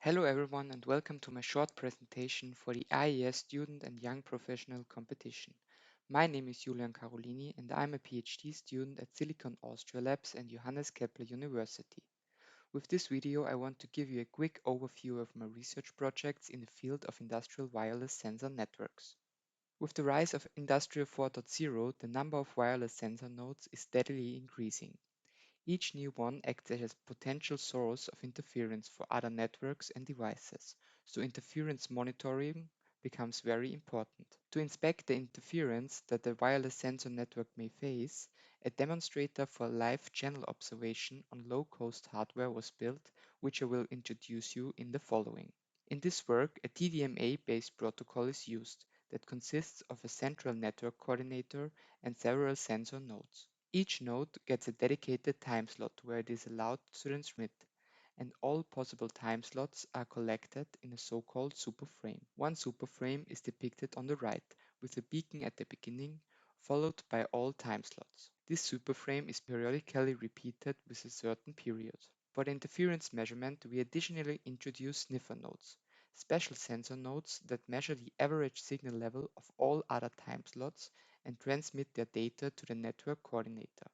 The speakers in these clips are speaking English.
Hello everyone and welcome to my short presentation for the IES Student and Young Professional Competition. My name is Julian Karoliny and I'm a PhD student at Silicon Austria Labs and Johannes Kepler University. With this video I want to give you a quick overview of my research projects in the field of industrial wireless sensor networks. With the rise of Industry 4.0, the number of wireless sensor nodes is steadily increasing. Each new one acts as a potential source of interference for other networks and devices, so interference monitoring becomes very important. To inspect the interference that the wireless sensor network may face, a demonstrator for live channel observation on low-cost hardware was built, which I will introduce you in the following. In this work, a TDMA-based protocol is used that consists of a central network coordinator and several sensor nodes. Each node gets a dedicated time slot where it is allowed to transmit, and all possible time slots are collected in a so-called superframe. One superframe is depicted on the right, with a beacon at the beginning, followed by all time slots. This superframe is periodically repeated with a certain period. For the interference measurement, we additionally introduce sniffer nodes, special sensor nodes that measure the average signal level of all other time slots and transmit their data to the network coordinator.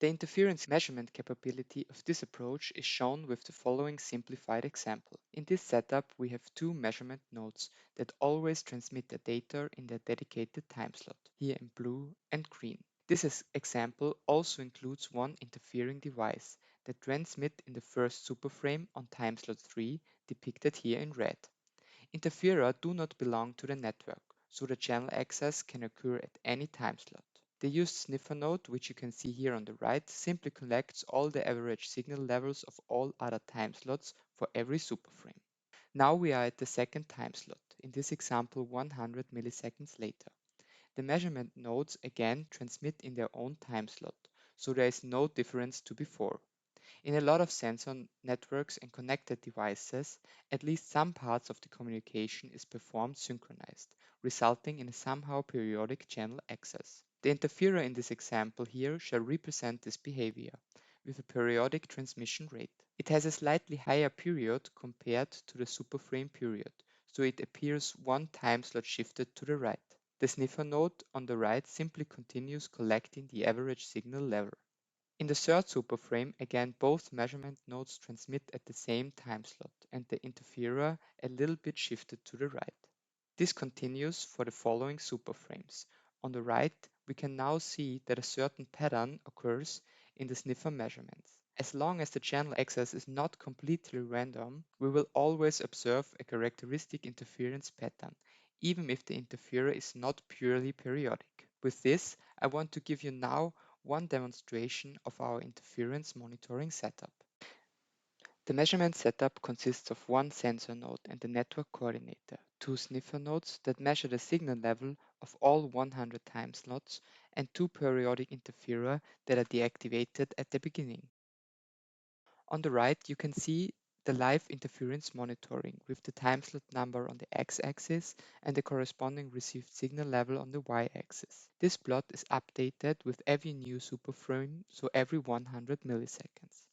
The interference measurement capability of this approach is shown with the following simplified example. In this setup, we have two measurement nodes that always transmit the data in their dedicated time slot, here in blue and green. This example also includes one interfering device that transmits in the first superframe on time slot 3, depicted here in red. Interferer do not belong to the network, so the channel access can occur at any time slot. The used sniffer node, which you can see here on the right, simply collects all the average signal levels of all other time slots for every superframe. Now we are at the second time slot, in this example 100 milliseconds later. The measurement nodes again transmit in their own time slot, so there is no difference to before. In a lot of sensor networks and connected devices, at least some parts of the communication is performed synchronized, resulting in a somehow periodic channel access. The interferer in this example here shall represent this behavior, with a periodic transmission rate. It has a slightly higher period compared to the superframe period, so it appears one time slot shifted to the right. The sniffer node on the right simply continues collecting the average signal level. In the third superframe, again both measurement nodes transmit at the same time slot and the interferer a little bit shifted to the right. This continues for the following superframes. On the right, we can now see that a certain pattern occurs in the sniffer measurements. As long as the channel access is not completely random, we will always observe a characteristic interference pattern, even if the interferer is not purely periodic. With this, I want to give you now one demonstration of our interference monitoring setup. The measurement setup consists of one sensor node and the network coordinator, two sniffer nodes that measure the signal level of all 100 time slots, and two periodic interferer that are deactivated at the beginning. On the right, you can see the live interference monitoring with the time slot number on the x-axis and the corresponding received signal level on the y-axis. This plot is updated with every new superframe, so every 100 milliseconds.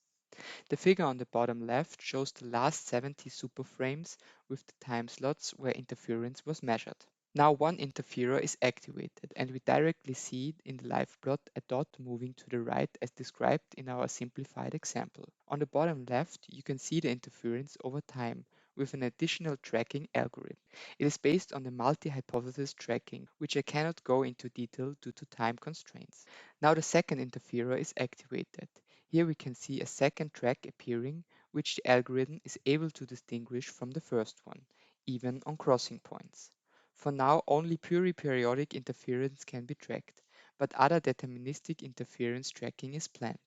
The figure on the bottom left shows the last 70 superframes with the time slots where interference was measured. Now one interferer is activated and we directly see in the live plot a dot moving to the right as described in our simplified example. On the bottom left, you can see the interference over time with an additional tracking algorithm. It is based on the multi-hypothesis tracking, which I cannot go into detail due to time constraints. Now the second interferer is activated. Here we can see a second track appearing, which the algorithm is able to distinguish from the first one, even on crossing points. For now, only purely periodic interference can be tracked, but other deterministic interference tracking is planned.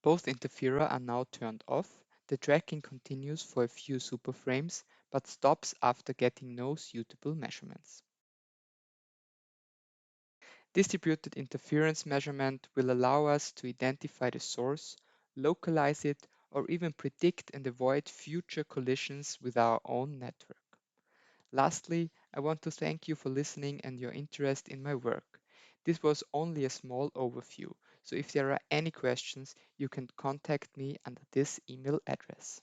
Both interferer are now turned off. The tracking continues for a few superframes, but stops after getting no suitable measurements. Distributed interference measurement will allow us to identify the source, localize it, or even predict and avoid future collisions with our own network. Lastly, I want to thank you for listening and your interest in my work. This was only a small overview, so if there are any questions, you can contact me under this email address.